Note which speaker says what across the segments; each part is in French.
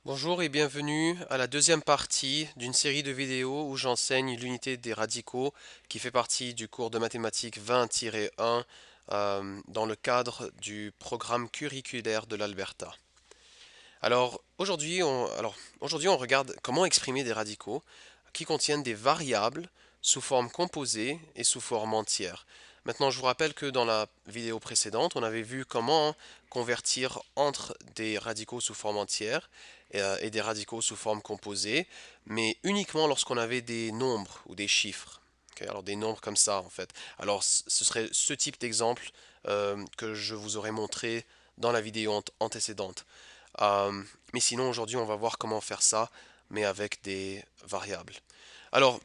Speaker 1: Bonjour et bienvenue à la deuxième partie d'une série de vidéos où j'enseigne l'unité des radicaux qui fait partie du cours de mathématiques 20-1 dans le cadre du programme curriculaire de l'Alberta. Alors aujourd'hui on regarde comment exprimer des radicaux qui contiennent des variables sous forme composée et sous forme entière. Maintenant, je vous rappelle que dans la vidéo précédente, on avait vu comment convertir entre des radicaux sous forme entière et des radicaux sous forme composée, mais uniquement lorsqu'on avait des nombres ou des chiffres. Ok, alors des nombres comme ça en fait. Alors ce serait ce type d'exemple que je vous aurais montré dans la vidéo antécédente. Mais sinon, aujourd'hui, on va voir comment faire ça, mais avec des variables. Alors,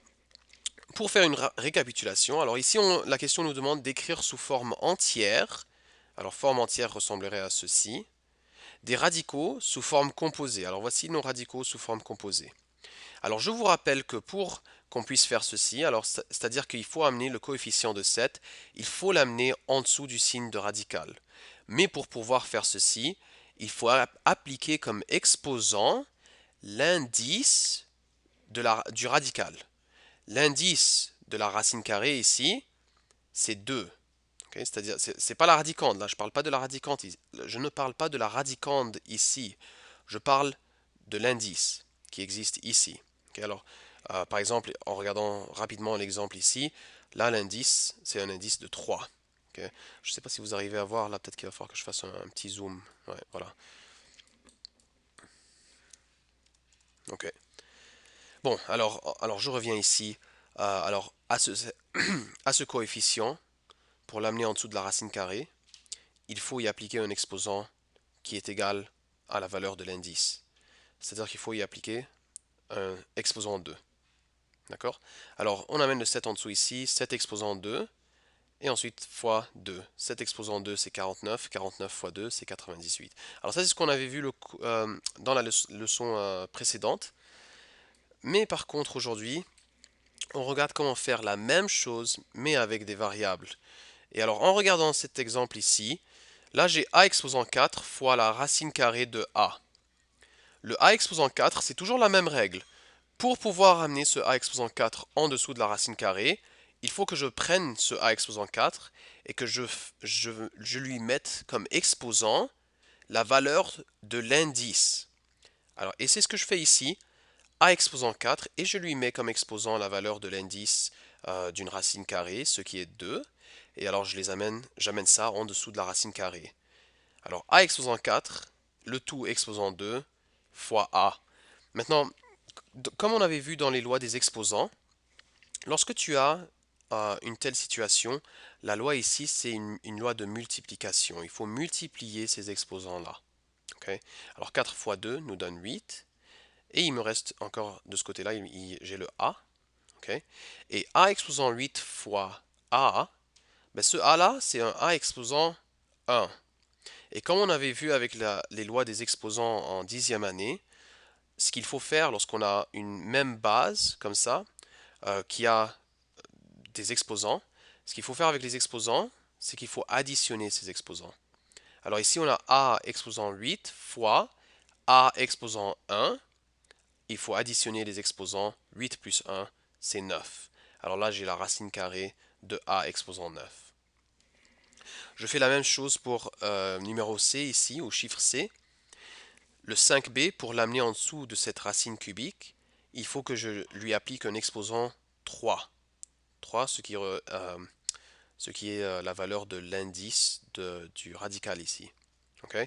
Speaker 1: pour faire une récapitulation, alors ici, la question nous demande d'écrire sous forme entière. Alors, forme entière ressemblerait à ceci. Des radicaux sous forme composée. Alors, voici nos radicaux sous forme composée. Alors, je vous rappelle que pour qu'on puisse faire ceci, alors c'est-à-dire qu'il faut amener le coefficient de 7, il faut l'amener en dessous du signe de radical. Mais pour pouvoir faire ceci, il faut appliquer comme exposant l'indice du radical. L'indice de la racine carrée ici, c'est 2. Okay, c'est-à-dire, c'est pas la radicande, là, je parle pas de la radicande, je ne parle pas de la radicande ici, je parle de l'indice qui existe ici. Okay, alors, par exemple, en regardant rapidement l'exemple ici, là, l'indice, c'est un indice de 3. Okay. Je ne sais pas si vous arrivez à voir, là, peut-être qu'il va falloir que je fasse un petit zoom. Ouais, voilà. Ok. Bon, alors je reviens ici. Alors, à ce coefficient, pour l'amener en dessous de la racine carrée, il faut y appliquer un exposant qui est égal à la valeur de l'indice. C'est-à-dire qu'il faut y appliquer un exposant 2. D'accord? Alors, on amène le 7 en dessous ici, 7 exposant 2, et ensuite fois 2. 7 exposant 2, c'est 49, 49 fois 2, c'est 98. Alors ça, c'est ce qu'on avait vu dans la leçon précédente. Mais par contre, aujourd'hui, on regarde comment faire la même chose, mais avec des variables. Et alors, en regardant cet exemple ici, là j'ai a exposant 4 fois la racine carrée de a. Le a exposant 4, c'est toujours la même règle. Pour pouvoir amener ce a exposant 4 en dessous de la racine carrée, il faut que je prenne ce a exposant 4 et que je lui mette comme exposant la valeur de l'indice. Alors, et c'est ce que je fais ici, a exposant 4, et je lui mets comme exposant la valeur de l'indice d'une racine carrée, ce qui est 2. Et alors, j'amène ça en dessous de la racine carrée. Alors, a exposant 4, le tout exposant 2, fois a. Maintenant, comme on avait vu dans les lois des exposants, lorsque tu as une telle situation, la loi ici, c'est une loi de multiplication. Il faut multiplier ces exposants-là. Okay. Alors 4 fois 2 nous donne 8. Et il me reste encore de ce côté-là, j'ai le a. Okay. Et a exposant 8 fois a, ben ce a-là, c'est un a exposant 1. Et comme on avait vu avec les lois des exposants en dixième année, ce qu'il faut faire lorsqu'on a une même base comme ça, qui a des exposants, ce qu'il faut faire avec les exposants, c'est qu'il faut additionner ces exposants. Alors ici, on a a exposant 8 fois a exposant 1. Il faut additionner les exposants. 8 plus 1, c'est 9. Alors là, j'ai la racine carrée de a exposant 9. Je fais la même chose pour numéro c ici, au chiffre c. Le 5b, pour l'amener en dessous de cette racine cubique, il faut que je lui applique un exposant 3. 3, ce qui est la valeur de l'indice du radical ici. Okay.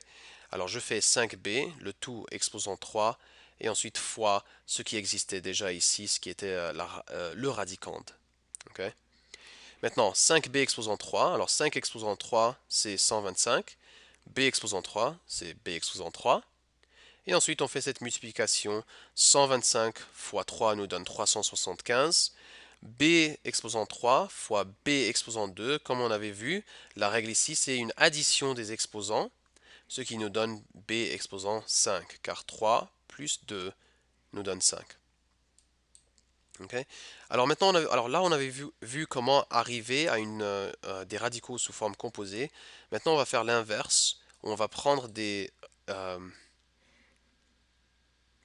Speaker 1: Alors je fais 5b, le tout exposant 3, et ensuite fois ce qui existait déjà ici, ce qui était le radicande. Okay. Maintenant, 5b exposant 3, alors 5 exposant 3, c'est 125, b exposant 3, c'est b exposant 3, et ensuite on fait cette multiplication, 125 fois 3 nous donne 375, b exposant 3 fois b exposant 2, comme on avait vu, la règle ici c'est une addition des exposants, ce qui nous donne b exposant 5, car 3 plus 2 nous donne 5. Okay. Alors maintenant, alors là on avait vu comment arriver à des radicaux sous forme composée. Maintenant on va faire l'inverse. On va prendre euh,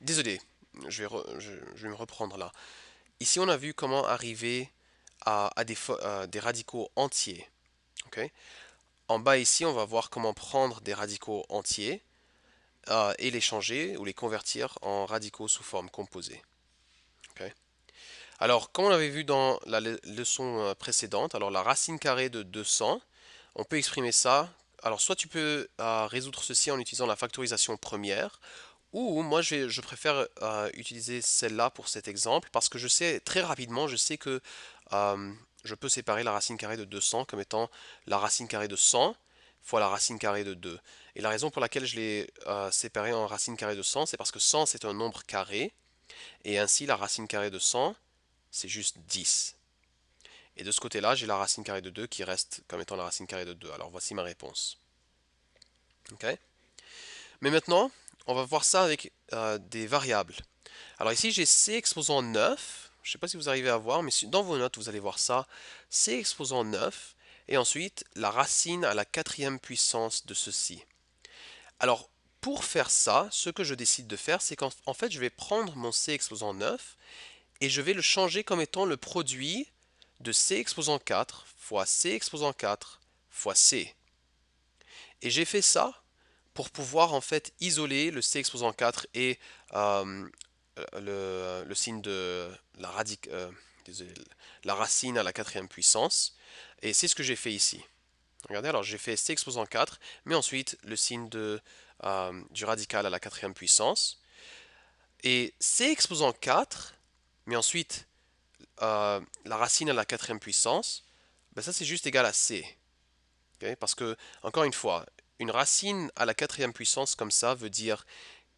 Speaker 1: désolé, je vais me reprendre là. Ici, on a vu comment arriver à des radicaux entiers. Ok. En bas ici, on va voir comment prendre des radicaux entiers et les changer ou les convertir en radicaux sous forme composée. Ok. Alors, comme on l'avait vu dans la leçon précédente, alors la racine carrée de 200, on peut exprimer ça. Alors, soit tu peux résoudre ceci en utilisant la factorisation première, ou moi je préfère utiliser celle-là pour cet exemple parce que je sais très rapidement, je sais que euh, je peux séparer la racine carrée de 200 comme étant la racine carrée de 100 fois la racine carrée de 2. Et la raison pour laquelle je l'ai séparé en racine carrée de 100, c'est parce que 100 c'est un nombre carré, et ainsi la racine carrée de 100 c'est juste 10. Et de ce côté-là, j'ai la racine carrée de 2 qui reste comme étant la racine carrée de 2. Alors voici ma réponse. Ok. Mais maintenant, on va voir ça avec des variables. Alors ici, j'ai c exposant 9. Je ne sais pas si vous arrivez à voir, mais dans vos notes, vous allez voir ça. C exposant 9. Et ensuite, la racine à la quatrième puissance de ceci. Alors, pour faire ça, ce que je décide de faire, c'est qu'en fait, je vais prendre mon c exposant 9 et je vais le changer comme étant le produit de c exposant 4 fois c exposant 4 fois c. Et j'ai fait ça pour pouvoir en fait isoler le c exposant 4 et euh, le signe de la, désolé, la racine à la quatrième puissance. Et c'est ce que j'ai fait ici. Regardez, alors j'ai fait c exposant 4, mais ensuite le signe du radical à la quatrième puissance. Et c exposant 4, mais ensuite la racine à la quatrième puissance, ben ça c'est juste égal à c. Okay? Parce que, encore une fois, une racine à la quatrième puissance comme ça veut dire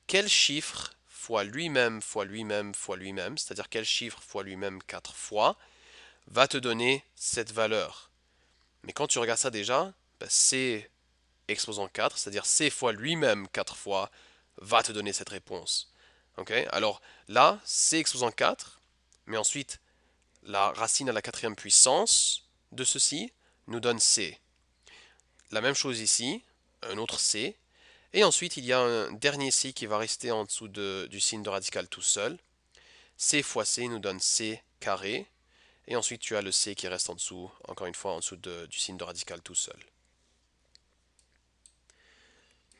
Speaker 1: quel chiffre fois lui-même fois lui-même fois lui-même, c'est-à-dire quel chiffre fois lui-même 4 fois, va te donner cette valeur. Mais quand tu regardes ça déjà, ben c exposant 4, c'est-à-dire c fois lui-même 4 fois, va te donner cette réponse. Okay? Alors là, c exposant 4, mais ensuite la racine à la quatrième puissance de ceci nous donne c. La même chose ici, un autre c, et ensuite il y a un dernier c qui va rester en dessous du signe de radical tout seul. C fois c nous donne c carré, et ensuite tu as le c qui reste en dessous, encore une fois en dessous du signe de radical tout seul.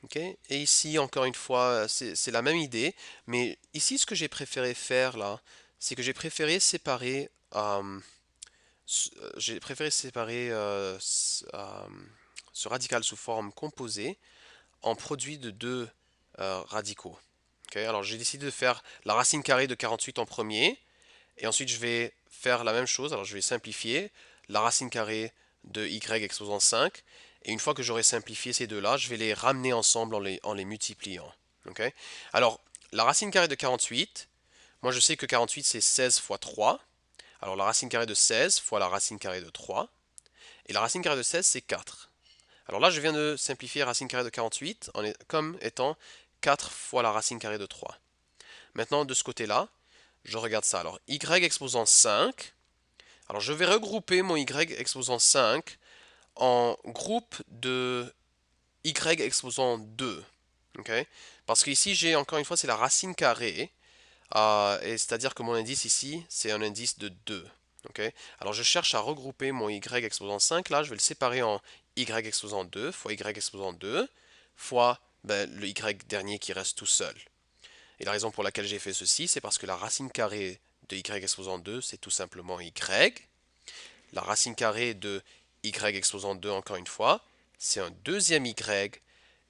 Speaker 1: Okay. Et ici, encore une fois, c'est la même idée, mais ici, ce que j'ai préféré faire là, c'est que j'ai préféré séparer ce radical sous forme composée en produit de deux radicaux. Okay. Alors j'ai décidé de faire la racine carrée de 48 en premier, et ensuite je vais faire la même chose, alors je vais simplifier la racine carrée de y exposant 5, et une fois que j'aurai simplifié ces deux-là, je vais les ramener ensemble en les multipliant. Okay. Alors la racine carrée de 48, moi je sais que 48 c'est 16 fois 3, alors la racine carrée de 16 fois la racine carrée de 3, et la racine carrée de 16 c'est 4. Alors là je viens de simplifier la racine carrée de 48 comme étant 4 fois la racine carrée de 3. Maintenant de ce côté-là, je regarde ça. Alors y exposant 5, alors je vais regrouper mon y exposant 5 en groupe de y exposant 2. Okay. Parce qu'ici j'ai encore une fois c'est la racine carrée, et c'est-à-dire que mon indice ici c'est un indice de 2. Okay. Alors je cherche à regrouper mon y exposant 5, là je vais le séparer en y exposant 2 fois y exposant 2 fois le y dernier qui reste tout seul. Et la raison pour laquelle j'ai fait ceci, c'est parce que la racine carrée de y exposant 2, c'est tout simplement y. La racine carrée de y exposant 2, encore une fois, c'est un deuxième y.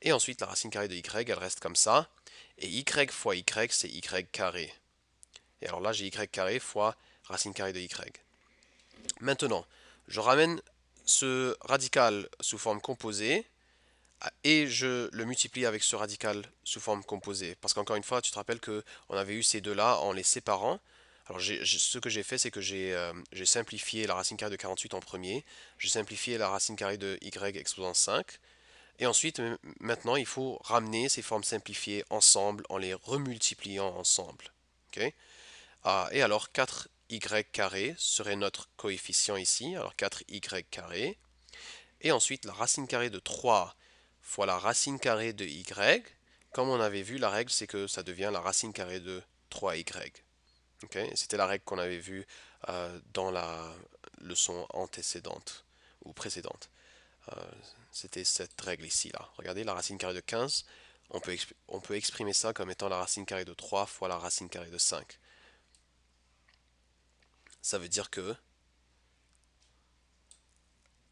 Speaker 1: Et ensuite, la racine carrée de y, elle reste comme ça. Et y fois y, c'est y carré. Et alors là, j'ai y carré fois racine carrée de y. Maintenant, je ramène ce radical sous forme composée et je le multiplie avec ce radical sous forme composée. Parce qu'encore une fois, tu te rappelles qu'on avait eu ces deux-là en les séparant. Alors ce que j'ai fait, c'est que j'ai simplifié la racine carrée de 48 en premier, j'ai simplifié la racine carrée de y exposant 5, et ensuite, maintenant, il faut ramener ces formes simplifiées ensemble en les remultipliant ensemble. Ok. Et alors 4y carré serait notre coefficient ici, alors 4y carré, et ensuite la racine carrée de 3 fois la racine carrée de y, comme on avait vu, la règle, c'est que ça devient la racine carrée de 3y. Ok? C'était la règle qu'on avait vue dans la leçon antécédente ou précédente. Euh, C'était cette règle ici, là. Regardez, la racine carrée de 15, on peut exprimer ça comme étant la racine carrée de 3 fois la racine carrée de 5. Ça veut dire que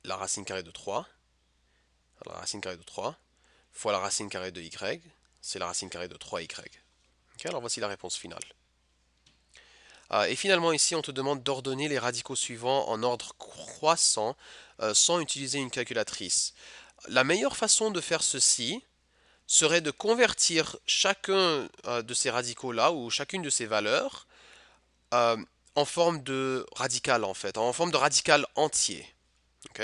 Speaker 1: la racine carrée de 3, la racine carrée de 3 fois la racine carrée de y, c'est la racine carrée de 3y. Ok, alors voici la réponse finale. Et finalement ici on te demande d'ordonner les radicaux suivants en ordre croissant sans utiliser une calculatrice. La meilleure façon de faire ceci serait de convertir chacun de ces radicaux-là ou chacune de ces valeurs euh, en forme de radical en fait, en forme de radical entier. Ok.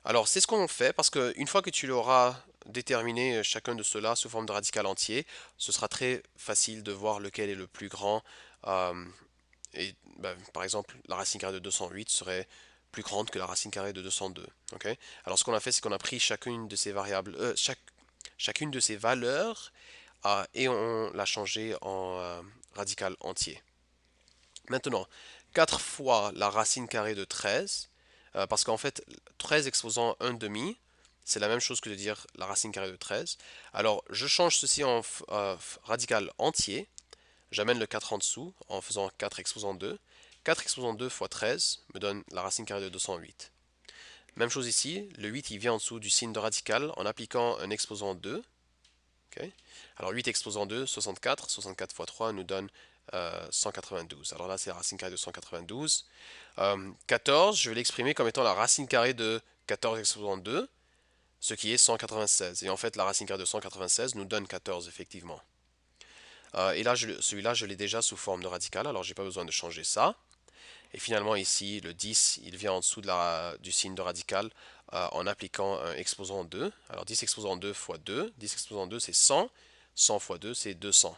Speaker 1: Alors c'est ce qu'on fait parce qu'une fois que tu l'auras déterminé chacun de ceux-là sous forme de radical entier, ce sera très facile de voir lequel est le plus grand. euh, et ben, par exemple, la racine carrée de 208 serait plus grande que la racine carrée de 202. Ok. Alors ce qu'on a fait, c'est qu'on a pris chacune de ces variables, chacune de ces valeurs et on l'a changée en radical entier. Maintenant, 4 fois la racine carrée de 13, parce qu'en fait, 13 exposant 1 demi, c'est la même chose que de dire la racine carrée de 13. Alors, je change ceci en radical entier, j'amène le 4 en dessous en faisant 4 exposant 2. 4 exposant 2 fois 13 me donne la racine carrée de 208. Même chose ici, le 8 il vient en dessous du signe de radical en appliquant un exposant 2. Okay. Alors 8 exposant 2, 64. 64 fois 3 nous donne 192. Alors là, c'est la racine carrée de 192. 14, je vais l'exprimer comme étant la racine carrée de 14 exposant 2, ce qui est 196. Et en fait, la racine carrée de 196 nous donne 14, effectivement. Et là, celui-là, je l'ai déjà sous forme de radical, alors j'ai pas besoin de changer ça. Et finalement, ici, le 10, il vient en dessous du signe de radical en appliquant un exposant 2. Alors 10 exposant 2 fois 2, 10 exposant 2 c'est 100, 100 fois 2 c'est 200.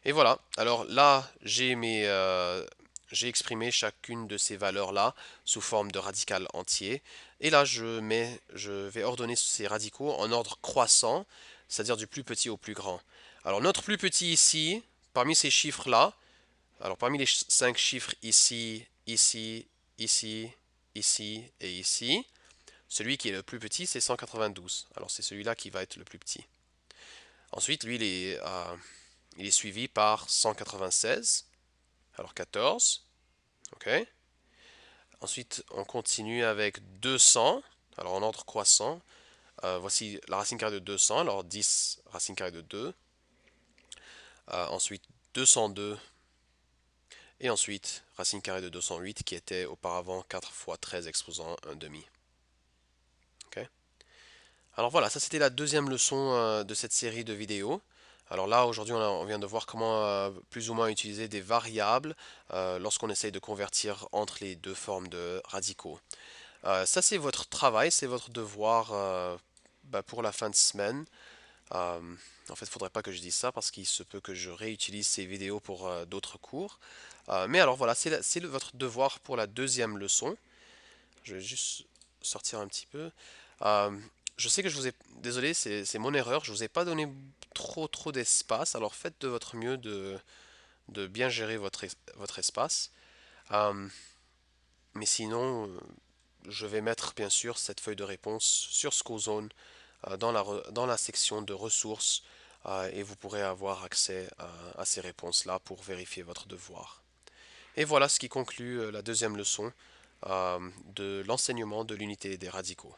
Speaker 1: Et voilà, alors là, j'ai exprimé chacune de ces valeurs-là sous forme de radical entier. Et là, je vais ordonner ces radicaux en ordre croissant, c'est-à-dire du plus petit au plus grand. Alors notre plus petit ici, parmi ces chiffres-là, alors parmi les 5 chiffres ici, ici, ici, ici et ici, celui qui est le plus petit, c'est 192. Alors c'est celui-là qui va être le plus petit. Ensuite, lui, il est suivi par 196. Alors 14. OK. Ensuite, on continue avec 200. Alors en ordre croissant. Voici la racine carrée de 200. Alors 10 racine carrée de 2. Ensuite 202. Et ensuite, racine carrée de 208 qui était auparavant 4 fois 13 exposant 1 demi. OK. Alors voilà, ça c'était la deuxième leçon de cette série de vidéos. Alors là, aujourd'hui, on vient de voir comment plus ou moins utiliser des variables lorsqu'on essaye de convertir entre les deux formes de radicaux. Ça, c'est votre travail, c'est votre devoir pour la fin de semaine. Euh, En fait, il ne faudrait pas que je dise ça parce qu'il se peut que je réutilise ces vidéos pour d'autres cours. Mais alors voilà, c'est votre devoir pour la deuxième leçon. Je vais juste sortir un petit peu. Euh, je sais que je vous ai... Désolé, c'est mon erreur. Je vous ai pas donné trop d'espace. Alors faites de votre mieux de bien gérer votre espace. Euh, mais sinon, je vais mettre bien sûr cette feuille de réponse sur Skozone dans la section de ressources et vous pourrez avoir accès à ces réponses-là pour vérifier votre devoir. Et voilà ce qui conclut la deuxième leçon de l'enseignement de l'unité des radicaux.